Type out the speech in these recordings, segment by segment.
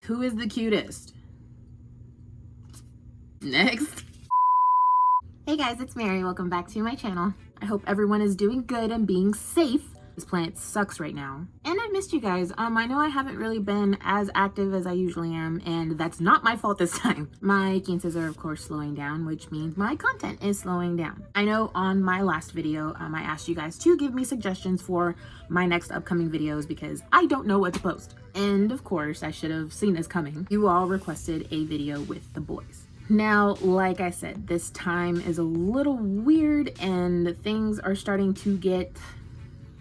Who is the cutest? Next. Hey guys, it's Mary. Welcome back to my channel. I hope everyone is doing good and being safe. This planet sucks right now. And I've missed you guys. I know I haven't really been as active as I usually am, and that's not my fault this time. My quinces are of course slowing down, which means my content is slowing down. I know on my last video, I asked you guys to give me suggestions for my next upcoming videos because I don't know what to post. And of course, I should have seen this coming. You all requested a video with the boys. Now, like I said, this time is a little weird and things are starting to get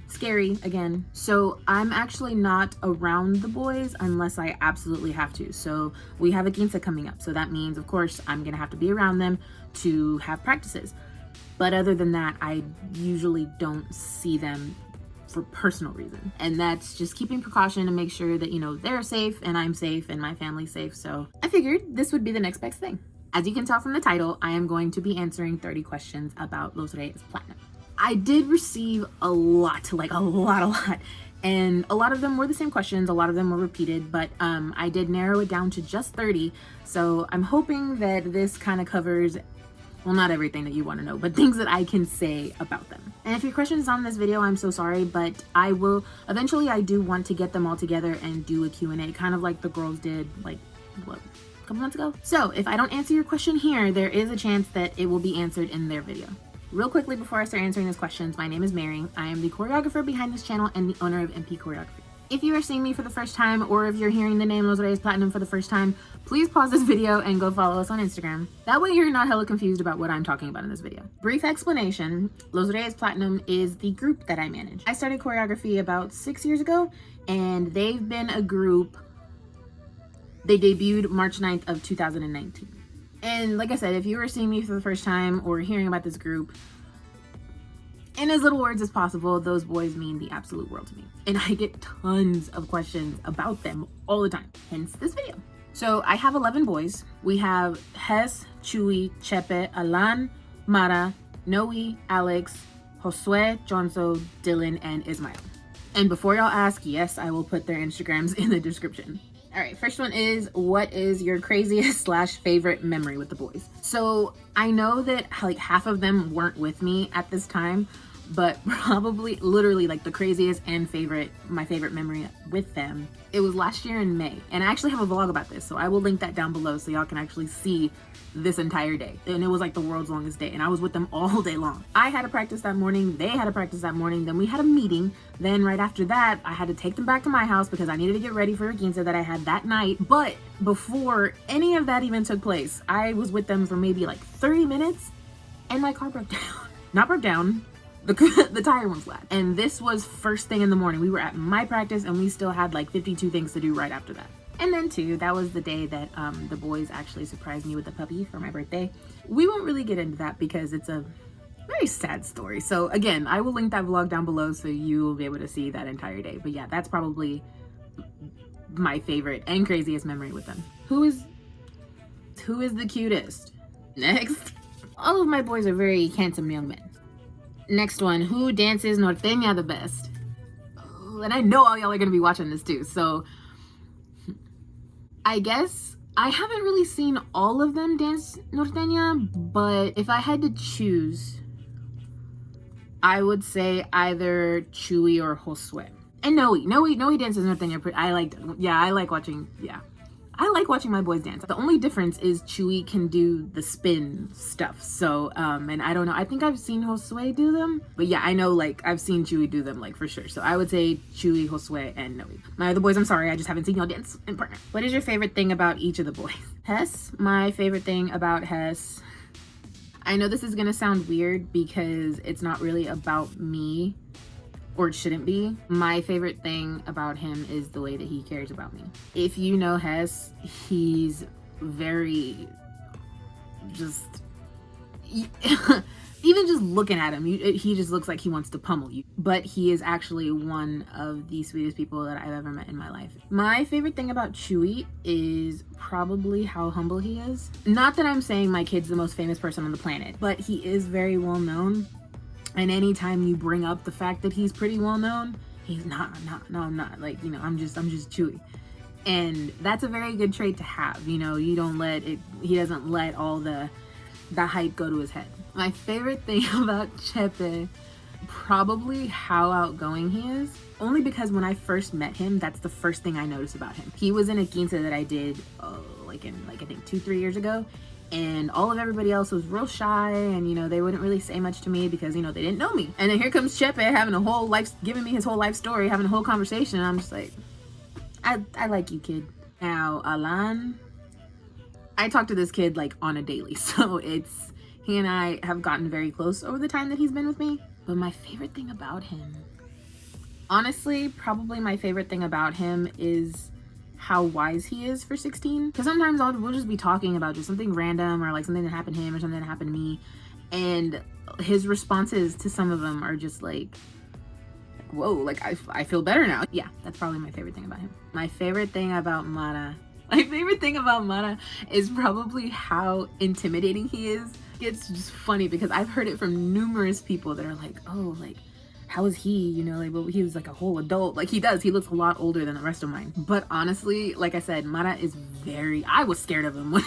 scary again. So I'm actually not around the boys unless I absolutely have to. So we have a quince coming up. So that means, of course, I'm gonna have to be around them to have practices. But other than that, I usually don't see them for personal reason. And that's just keeping precaution to make sure that, you know, they're safe and I'm safe and my family's safe. So I figured this would be the next best thing. As you can tell from the title, I am going to be answering 30 questions about Los Reyes Platinum. I did receive a lot. And a lot of them were the same questions, a lot of them were repeated, but I did narrow it down to just 30. So I'm hoping that this kind of covers, well, not everything that you want to know, but things that I can say about them. And if your question is on this video, I'm so sorry, but I will, eventually I do want to get them all together and do a Q&A, kind of like the girls did, like, what, a couple months ago? So if I don't answer your question here, there is a chance that it will be answered in their video. Real quickly before I start answering these questions, my name is Mary. I am the choreographer behind this channel and the owner of MP Choreography. If you are seeing me for the first time, or if you're hearing the name Los Reyes Platinum for the first time, please pause this video and go follow us on Instagram. That way you're not hella confused about what I'm talking about in this video. Brief explanation, Los Reyes Platinum is the group that I manage. I started choreography about 6 years ago, and they've been a group. They debuted March 9th of 2019. And like I said, if you were seeing me for the first time or hearing about this group, in as little words as possible, those boys mean the absolute world to me. And I get tons of questions about them all the time, hence this video. So I have 11 boys. We have Reyes, Chuy, Chepe, Alan, Mara, Noe, Alex, Josue, Jonzo, Dylan, and Ismael. And before y'all ask, yes, I will put their Instagrams in the description. All right, first one is, what is your craziest / favorite memory with the boys? So I know that like half of them weren't with me at this time, but probably literally like the craziest and my favorite memory with them, it was last year in May. And I actually have a vlog about this, so I will link that down below so y'all can actually see this entire day. And it was like the world's longest day, and I was with them all day long. I had a practice that morning, they had a practice that morning, then we had a meeting. Then right after that, I had to take them back to my house because I needed to get ready for a quince that I had that night. But before any of that even took place, I was with them for maybe like 30 minutes and my car broke down. Not broke down, the tire went flat. And this was first thing in the morning. We were at my practice and we still had like 52 things to do right after that. And then too, that was the day that the boys actually surprised me with a puppy for my birthday. We won't really get into that because it's a very sad story. So again, I will link that vlog down below so you will be able to see that entire day. But yeah, that's probably my favorite and craziest memory with them. Who is the cutest? Next. All of my boys are very handsome young men. Next one, who dances nortena the best? Oh, and I know all y'all are gonna be watching this too, so I guess I haven't really seen all of them dance nortena, but if I had to choose, I would say either Chuy or Josue. And Noe dances nortena. I like watching my boys dance. The only difference is Chuy can do the spin stuff. So, and I don't know, I think I've seen Josue do them, but yeah, I know like I've seen Chuy do them like for sure. So I would say Chuy, Josue, and Noe. My other boys, I'm sorry, I just haven't seen y'all dance in partner. What is your favorite thing about each of the boys? Reyes, my favorite thing about Reyes, I know this is gonna sound weird because it's not really about me, or it shouldn't be. My favorite thing about him is the way that he cares about me. If you know Reyes, he's very just, even just looking at him, he just looks like he wants to pummel you. But he is actually one of the sweetest people that I've ever met in my life. My favorite thing about Chuy is probably how humble he is. Not that I'm saying my kid's the most famous person on the planet, but he is very well known. And anytime you bring up the fact that he's pretty well known, he's not, like, you know, I'm just Chuy. And that's a very good trait to have. You know, you don't let it, he doesn't let all the hype go to his head. My favorite thing about Chepe, probably how outgoing he is. Only because when I first met him, that's the first thing I noticed about him. He was in a quince that I did I think 2-3 years ago, and all of everybody else was real shy, and you know, they wouldn't really say much to me because, you know, they didn't know me. And then here comes Chepe having a whole life, giving me his whole life story, having a whole conversation, and I'm just like, I like you, kid. Now Alan, I talk to this kid like on a daily, so it's, he and I have gotten very close over the time that he's been with me. But my favorite thing about him, honestly, probably my favorite thing about him is how wise he is for 16. Because sometimes we'll just be talking about just something random, or like something that happened to him or something that happened to me, and his responses to some of them are just like, whoa, like I feel better now. Yeah, that's probably my favorite thing about him. My favorite thing about Mara is probably how intimidating he is. It's just funny because I've heard it from numerous people that are like, oh, like, how is he, you know, like, well, he was like a whole adult. Like, he looks a lot older than the rest of mine. But honestly, like I said, Mara is I was scared of him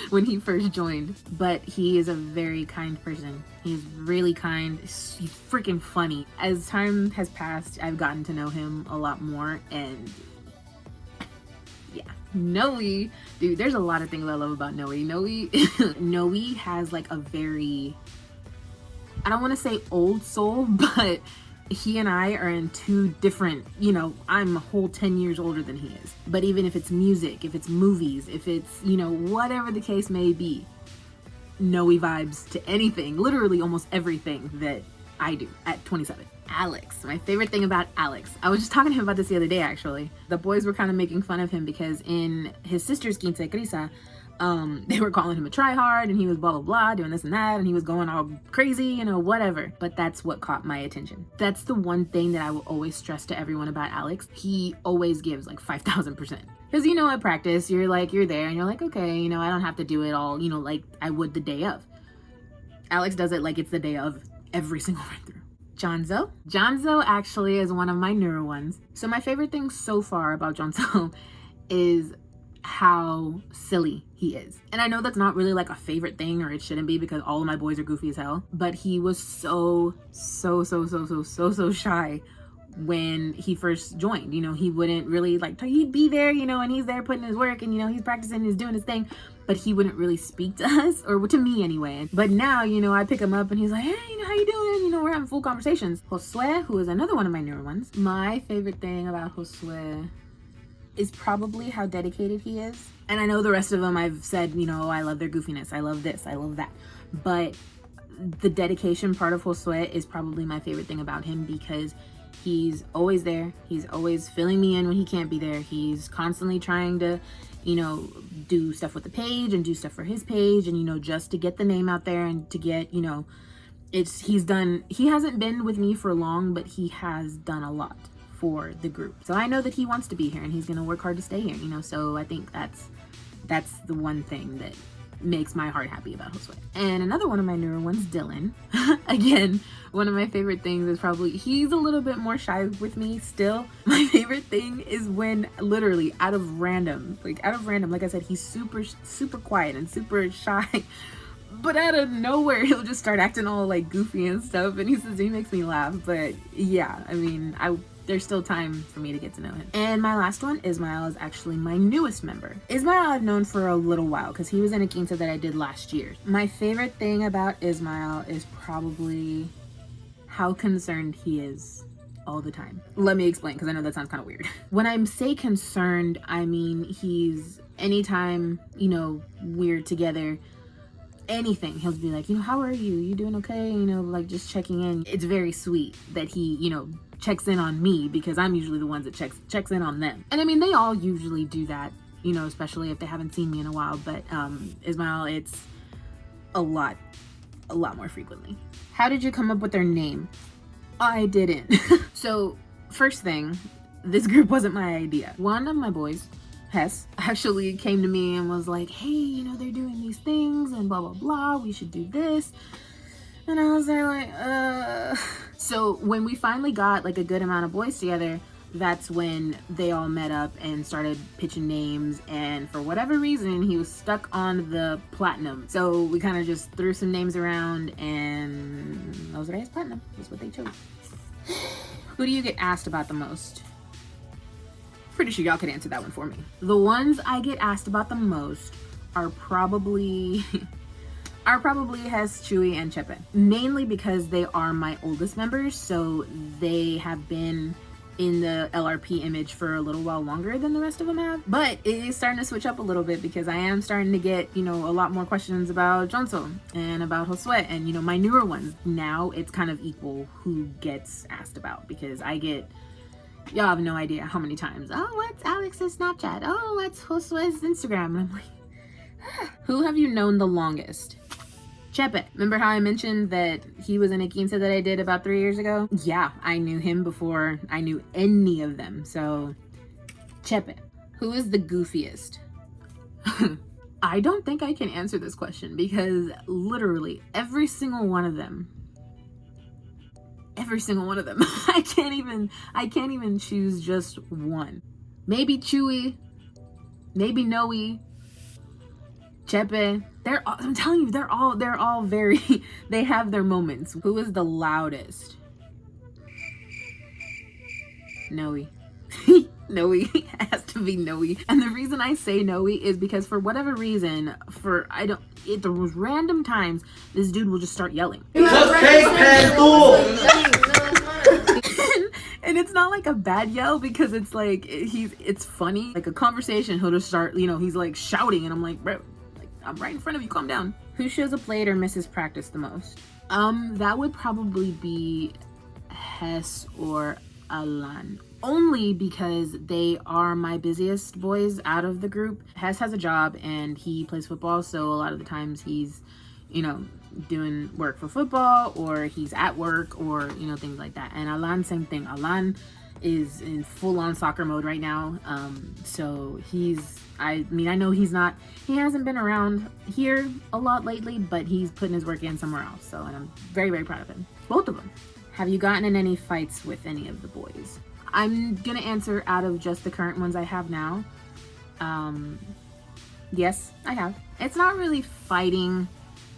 when he first joined, but he is a very kind person. He's really kind. He's freaking funny. As time has passed, I've gotten to know him a lot more, and yeah. Noe, dude, there's a lot of things I love about Noe. Noe has like a very, I don't want to say old soul, but he and I are in two different, you know, I'm a whole 10 years older than he is. But even if it's music, if it's movies, if it's, you know, whatever the case may be, Noe vibes to anything, literally almost everything that I do at 27. Alex, my favorite thing about Alex. I was just talking to him about this the other day, actually. The boys were kind of making fun of him because in his sister's quince, Crisa, they were calling him a tryhard, and he was blah, blah, blah, doing this and that, and he was going all crazy, you know, whatever. But that's what caught my attention. That's the one thing that I will always stress to everyone about Alex. He always gives like 5,000%. Because, you know, at practice, you're there, and you're like, okay, you know, I don't have to do it all, you know, like I would the day of. Alex does it like it's the day of every single run through. Jonzo actually is one of my newer ones. So my favorite thing so far about Jonzo is how silly he is. And I know that's not really like a favorite thing, or it shouldn't be, because all of my boys are goofy as hell, but he was so shy when he first joined. You know, he wouldn't really like, he'd be there, you know, and he's there putting his work, and you know, he's practicing, he's doing his thing, but he wouldn't really speak to us, or to me anyway. But now, you know, I pick him up and he's like, hey, you know, how you doing? You know, we're having full conversations. Josue, who is another one of my newer ones. My favorite thing about Josue is probably how dedicated he is. And I know the rest of them, I've said, you know, I love their goofiness, I love this, I love that. But the dedication part of Josue is probably my favorite thing about him, because he's always there. He's always filling me in when he can't be there. He's constantly trying to, you know, do stuff with the page and do stuff for his page, and, you know, just to get the name out there and to get, you know, he hasn't been with me for long, but he has done a lot for the group. So I know that he wants to be here, and he's going to work hard to stay here, you know. So I think that's the one thing that makes my heart happy about Josue. And another one of my newer ones, Dylan. Again, one of my favorite things is probably, he's a little bit more shy with me still. My favorite thing is when literally out of random, like I said, he's super quiet and super shy, but out of nowhere he'll just start acting all like goofy and stuff, and he makes me laugh. But yeah, I mean, there's still time for me to get to know him. And my last one, Ismael, is actually my newest member. Ismael I've known for a little while because he was in a quince that I did last year. My favorite thing about Ismael is probably how concerned he is all the time. Let me explain, because I know that sounds kind of weird. When I say concerned, I mean he's, anytime, you know, we're together, anything, he'll be like, you know, how are you? You doing okay? You know, like just checking in. It's very sweet that he, you know, checks in on me, because I'm usually the ones that checks in on them. And I mean, they all usually do that, you know, especially if they haven't seen me in a while. But Ismael, it's a lot more frequently. How did you come up with their name? I didn't. So first thing, this group wasn't my idea. One of my boys, Hess, actually came to me and was like, hey, you know, they're doing these things and blah blah blah, we should do this. And I was there like, So when we finally got like a good amount of boys together, that's when they all met up and started pitching names, and for whatever reason he was stuck on the platinum, so we kind of just threw some names around and those Reyes platinum is what they chose. Who do you get asked about the most? Pretty sure y'all could answer that one for me. The ones I get asked about the most are probably has Chuy and Chepe, mainly because they are my oldest members, so they have been in the LRP image for a little while longer than the rest of them have. But it is starting to switch up a little bit because I am starting to get, you know, a lot more questions about Jonzo and about Josue and, you know, my newer ones. Now it's kind of equal who gets asked about, because I get, y'all have no idea how many times, oh, what's Alex's Snapchat? Oh, what's Josue's Instagram? And I'm like, who have you known the longest? Chepe. Remember how I mentioned that he was in a quince that I did about 3 years ago? Yeah, I knew him before I knew any of them. So, Chepe. Who is the goofiest? I don't think I can answer this question because literally every single one of them, I can't even choose just one. Maybe Chuy, maybe Noe, Chepe. I'm telling you, they're all very, they have their moments. Who is the loudest? Noe. Noe. It has to be Noe. And the reason I say Noe is because for whatever reason, there was random times this dude will just start yelling. And it's not like a bad yell, because it's like it's funny. Like a conversation, he'll just start, you know, he's like shouting and I'm like, bro, I'm right in front of you, calm down. Who shows up late or misses practice the most? That would probably be Hess or Alan. Only because they are my busiest boys out of the group. Hess has a job and he plays football, so a lot of the times he's, you know, doing work for football, or he's at work, or, you know, things like that. And Alan, same thing. Alan is in full-on soccer mode right now. So I know he hasn't been around here a lot lately, but he's putting his work in somewhere else. So, and I'm very, very proud of him. Both of them. Have you gotten in any fights with any of the boys? I'm gonna answer out of just the current ones I have now. Yes, I have. It's not really fighting.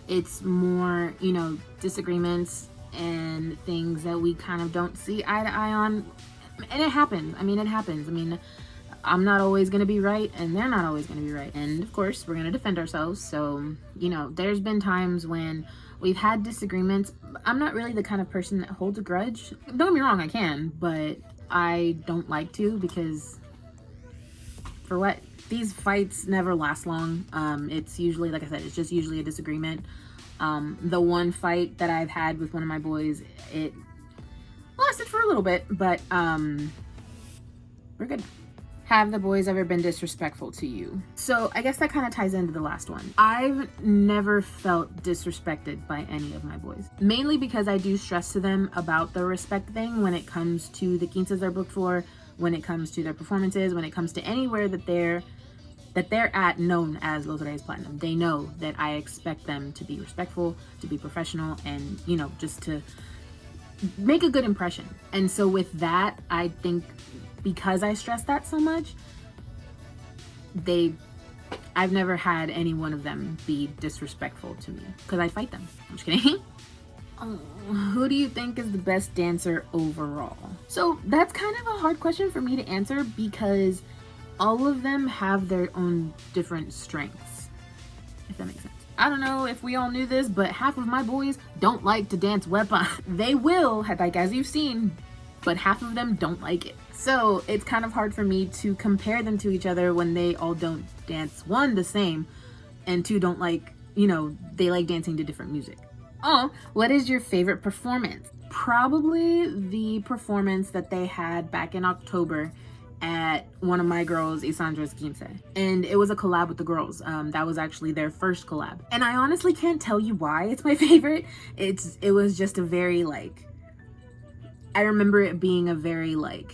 It's more, you know, disagreements and things that we kind of don't see eye to eye on. And it happens. It happens. I'm not always going to be right, and they're not always going to be right. And of course, we're going to defend ourselves. So, you know, there's been times when we've had disagreements. I'm not really the kind of person that holds a grudge. Don't get me wrong, I can, but I don't like to, because for what? These fights never last long. It's usually, like I said, it's just usually a disagreement. The one fight that I've had with one of my boys, it lasted for a little bit, but we're good. Have the boys ever been disrespectful to you? So I guess that kind of ties into the last one. I've never felt disrespected by any of my boys, mainly because I do stress to them about the respect thing when it comes to the quinces they're booked for, when it comes to their performances, when it comes to anywhere that they're at, known as Los Reyes Platinum. They know that I expect them to be respectful, to be professional, and, you know, just to make a good impression. And so with that, I think because I stress that so much, I've never had any one of them be disrespectful to me, because I fight them. I'm just kidding. Who do you think is the best dancer overall? So that's kind of a hard question for me to answer, because all of them have their own different strengths, if that makes sense. I don't know if we all knew this, but half of my boys don't like to dance wepa. They will, like as you've seen, but half of them don't like it. So it's kind of hard for me to compare them to each other when they all don't dance, one, the same, and two, don't like, you know, they like dancing to different music. What is your favorite performance? Probably the performance that they had back in October at one of my girls, Isandra's quince. And it was a collab with the girls. That was actually their first collab. And I honestly can't tell you why it's my favorite. It was just a very, like, I remember it being a very, like,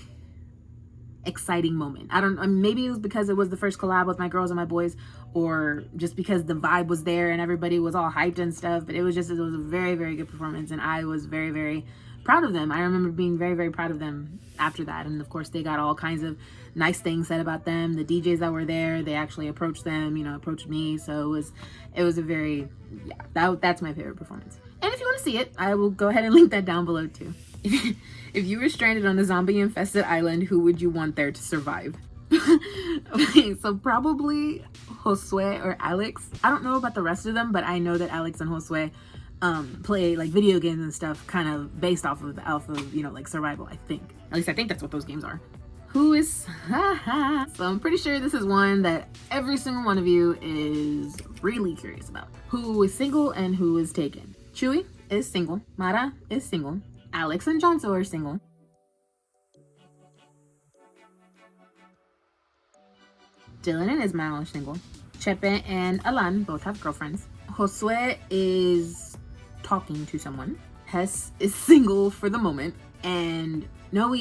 exciting moment. Maybe it was because it was the first collab with my girls and my boys, or just because the vibe was there and everybody was all hyped and stuff, but it was a very, very good performance, and I was very, very proud of them. I remember being very, very proud of them after that. And of course, they got all kinds of nice things said about them. The DJs that were there, they actually approached them, approached me. So it was a very, that's my favorite performance. And if you want to see it, I will go ahead and link that down below too. If you were stranded on a zombie infested island, who would you want there to survive? Okay, so probably Josue or Alex. I don't know about the rest of them, but I know that Alex and Josue play like video games and stuff kind of based off of like survival. I think, at least I think that's what those games are. Who is so I'm pretty sure this is one that every single one of you is really curious about. Who is single and who is taken? Chuy is single, Mara is single, Alex and Jonzo are single, Dylan and Ismael are single, Chepe and Alan both have girlfriends, Josue is talking to someone, Hess is single for the moment, and Noe,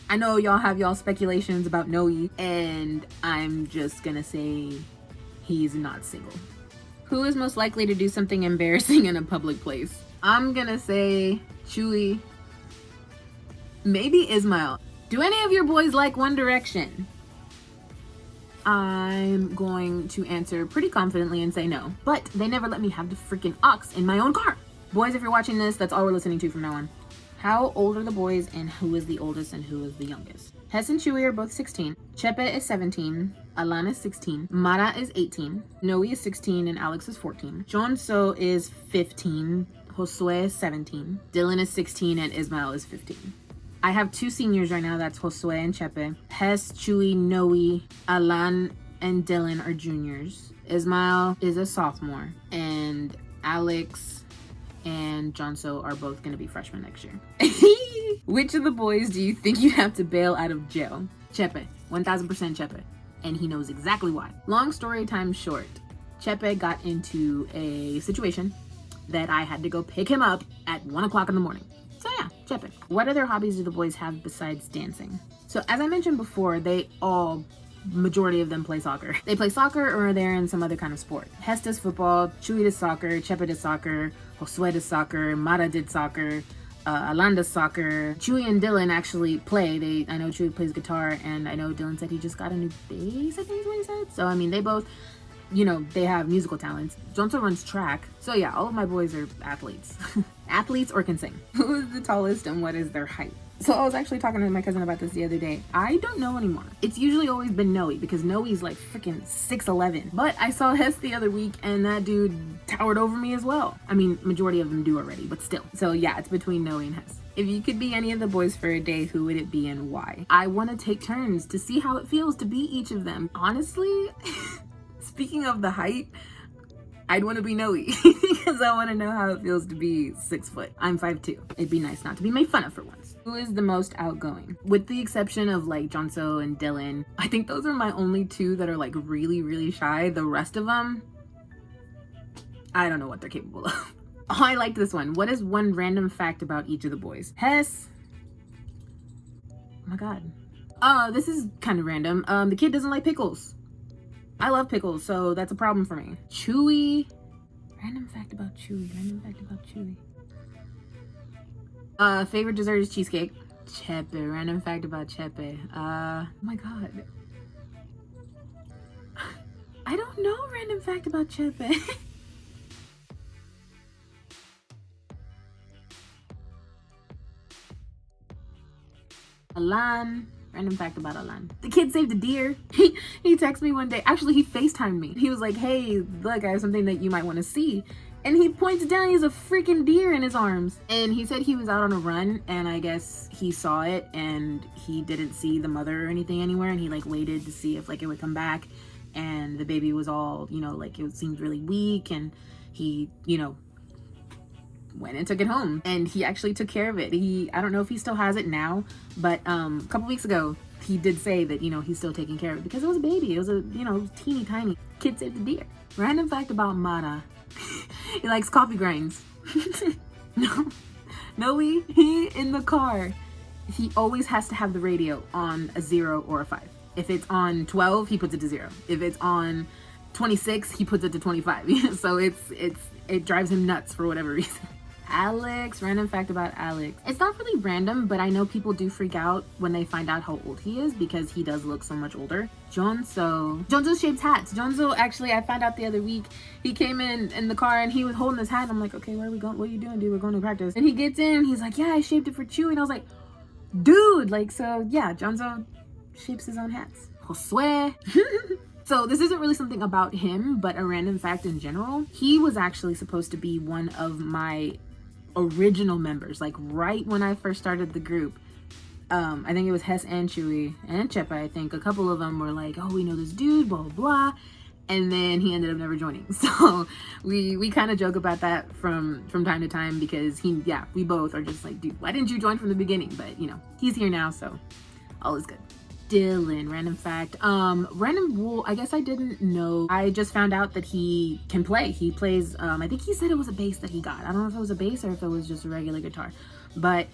I know y'all have y'all speculations about Noe, and I'm just gonna say he's not single. Who is most likely to do something embarrassing in a public place? I'm gonna say Chuy, maybe Ismael. Do any of your boys like One Direction? I'm going to answer pretty confidently and say no, but they never let me have the freaking aux in my own car. Boys, if you're watching this, that's all we're listening to from now on. How old are the boys and who is the oldest and who is the youngest? Hess and Chuy are both 16. Chepe is 17. Alan is 16. Mara is 18. Noe is 16 and Alex is 14. Jonzo is 15. Josue is 17. Dylan is 16 and Ismael is 15. I have two seniors right now. That's Josue and Chepe. Hess, Chuy, Noe, Alan, and Dylan are juniors. Ismael is a sophomore. And Alex and Jonzo are both going to be freshmen next year. Which of the boys do you think you have to bail out of jail? Chepe. 1000% Chepe. And he knows exactly why. Long story time short, Chepe got into a situation that I had to go pick him up at 1 o'clock in the morning. So yeah, Chepe. What other hobbies do the boys have besides dancing? So as I mentioned before, majority of them play soccer. They play soccer or they're in some other kind of sport. Hess does football, Chuy does soccer, Chepe does soccer, Josue does soccer, Mara did soccer, Alan does soccer. Chuy and Dylan actually play. I know Chuy plays guitar, and I know Dylan said he just got a new bass, I think is what he said. So I mean, they both, they have musical talents. Jonzo runs track. So yeah, all of my boys are athletes. Athletes or can sing. Who is the tallest and what is their height? So I was actually talking to my cousin about this the other day. I don't know anymore. It's usually always been Noe because Noe's like freaking 6'11". But I saw Hess the other week and that dude towered over me as well. I mean, majority of them do already, but still. So yeah, it's between Noe and Hess. If you could be any of the boys for a day, who would it be and why? I want to take turns to see how it feels to be each of them. Honestly, speaking of the height, I'd want to be Noe because I want to know how it feels to be 6 foot. I'm 5'2". It'd be nice not to be made fun of for once. Who is the most outgoing? With the exception of like Jonzo and Dylan, I think those are my only two that are like really, really shy. The rest of them, I don't know what they're capable of. Oh, I like this one. What is one random fact about each of the boys? Hess. Oh my God. This is kind of random. The kid doesn't like pickles. I love pickles, so that's a problem for me. Chuy. Random fact about Chuy. Favorite dessert is cheesecake. Chepe. Random fact about Chepe. Oh my God. I don't know random fact about Chepe. Alan. Random fact about Alan. The kid saved a deer. He texted me one day. Actually, he FaceTimed me. He was like, hey, look, I have something that you might want to see. And he points down, he has a freaking deer in his arms. And he said he was out on a run, and I guess he saw it, and he didn't see the mother or anything anywhere, and he like waited to see if like it would come back. And the baby was all, like it seemed really weak, and he, went and took it home, and he actually took care of it. I don't know if he still has it now, but a couple weeks ago he did say that he's still taking care of it because it was a baby. It was a teeny tiny kid saved the deer. Random fact about Mara. He likes coffee grinds. No, he in the car, he always has to have the radio on a 0 or a 5. If it's on 12, he puts it to 0. If it's on 26, he puts it to 25. So it drives him nuts for whatever reason. Alex, random fact about Alex. It's not really random, but I know people do freak out when they find out how old he is because he does look so much older. Jonzo shapes hats. Jonzo, actually, I found out the other week, he came in the car and he was holding his hat. I'm like, okay, where are we going? What are you doing, dude? We're going to practice. And he gets in and he's like, yeah, I shaped it for Chuy. And I was like, dude, like, so yeah, Jonzo shapes his own hats. Josue. So this isn't really something about him, but a random fact in general. He was actually supposed to be one of my original members, like right when I first started the group. I think it was Hess and Chuy and Chepe. I think a couple of them were like, oh, we know this dude, blah blah blah, and then he ended up never joining. So we kind of joke about that from time to time because we both are just like, dude, why didn't you join from the beginning? But you know, he's here now, so all is good. Dylan, random fact. I guess I didn't know. I just found out that he can play. He plays, I think he said it was a bass that he got. I don't know if it was a bass or if it was just a regular guitar. But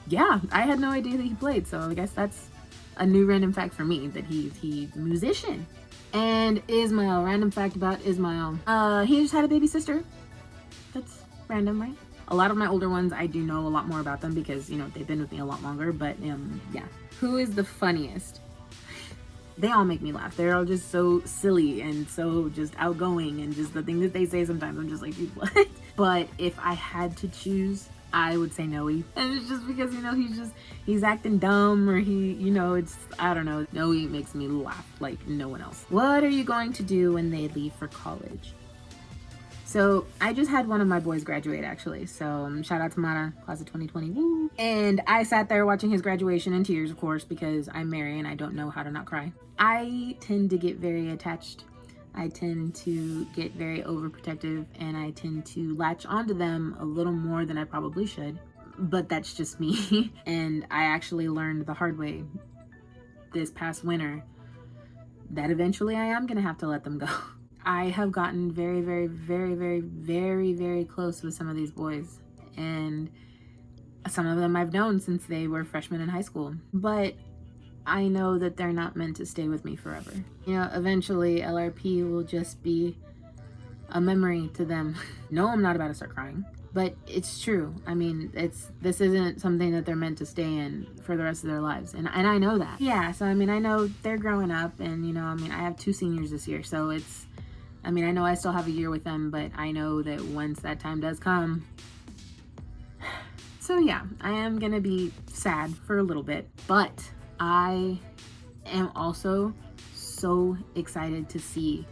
yeah, I had no idea that he played. So I guess that's a new random fact for me, that he's a musician. And Ismael, random fact about Ismael. He just had a baby sister. That's random, right? A lot of my older ones, I do know a lot more about them because, you know, they've been with me a lot longer, but yeah. Who is the funniest? They all make me laugh. They're all just so silly and so just outgoing, and just the thing that they say sometimes, I'm just like, dude, what? But if I had to choose, I would say Noe. And it's just because, you know, he's acting dumb, or I don't know. Noe makes me laugh like no one else. What are you going to do when they leave for college? So I just had one of my boys graduate, actually. So shout out to Mara, class of 2020. Woo. And I sat there watching his graduation in tears, of course, because I'm Mary and I don't know how to not cry. I tend to get very attached. I tend to get very overprotective, and I tend to latch onto them a little more than I probably should. But that's just me. And I actually learned the hard way this past winter that eventually I am gonna have to let them go. I have gotten very, very, very, very, very, very close with some of these boys, and some of them I've known since they were freshmen in high school, but I know that they're not meant to stay with me forever. You know, eventually LRP will just be a memory to them. No, I'm not about to start crying, but it's true. I mean, this isn't something that they're meant to stay in for the rest of their lives, and I know that. Yeah, so I mean, I know they're growing up, and you know, I mean, I have 2 seniors this year, so I know I still have a year with them, but I know that once that time does come. So yeah, I am gonna be sad for a little bit, but I am also so excited to see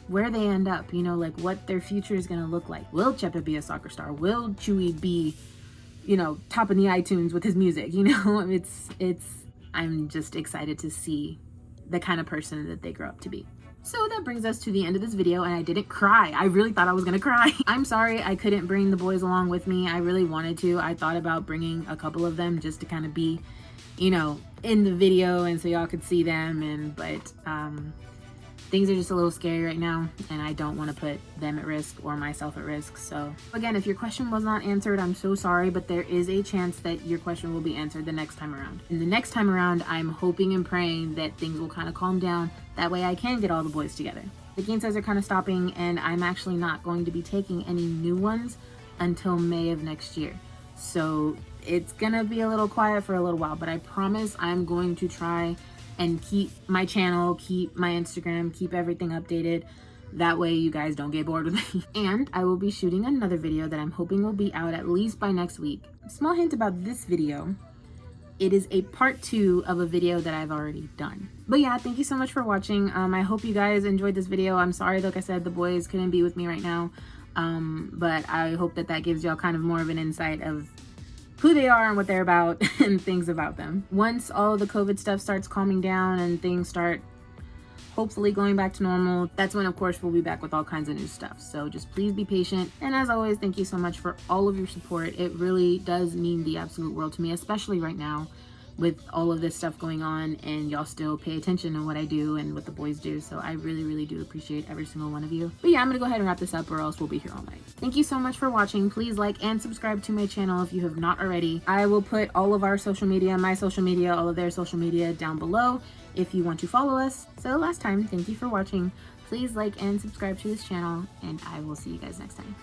where they end up, you know, like what their future is gonna look like. Will Chepe be a soccer star? Will Chuy be, you know, top of the iTunes with his music? You know, I'm just excited to see the kind of person that they grow up to be. So that brings us to the end of this video, and I didn't cry. I really thought I was gonna cry. I'm sorry I couldn't bring the boys along with me. I really wanted to. I thought about bringing a couple of them just to kind of be, you know, in the video and so y'all could see them, but things are just a little scary right now, and I don't want to put them at risk or myself at risk. So again, if your question was not answered, I'm so sorry, but there is a chance that your question will be answered the next time around. And the next time around, I'm hoping and praying that things will kind of calm down. That way I can get all the boys together. The game says are kind of stopping, and I'm actually not going to be taking any new ones until May of next year. So it's gonna be a little quiet for a little while, but I promise I'm going to try and keep my channel, keep my Instagram, keep everything updated. That way you guys don't get bored with me. And I will be shooting another video that I'm hoping will be out at least by next week. Small hint about this video. It is a part 2 of a video that I've already done. But yeah, thank you so much for watching. I hope you guys enjoyed this video. I'm sorry, like I said, the boys couldn't be with me right now. But I hope that gives y'all kind of more of an insight of who they are and what they're about and things about them. Once all the COVID stuff starts calming down and things start hopefully going back to normal, that's when of course we'll be back with all kinds of new stuff. So just please be patient, and as always, thank you so much for all of your support. It really does mean the absolute world to me, especially right now with all of this stuff going on, and y'all still pay attention to what I do and what the boys do. So I really, really do appreciate every single one of you. But yeah, I'm gonna go ahead and wrap this up, or else we'll be here all night. Thank you so much for watching. Please like and subscribe to my channel if you have not already. I will put all of our social media, my social media, all of their social media down below if you want to follow us. So last time, thank you for watching. Please like and subscribe to this channel, and I will see you guys next time.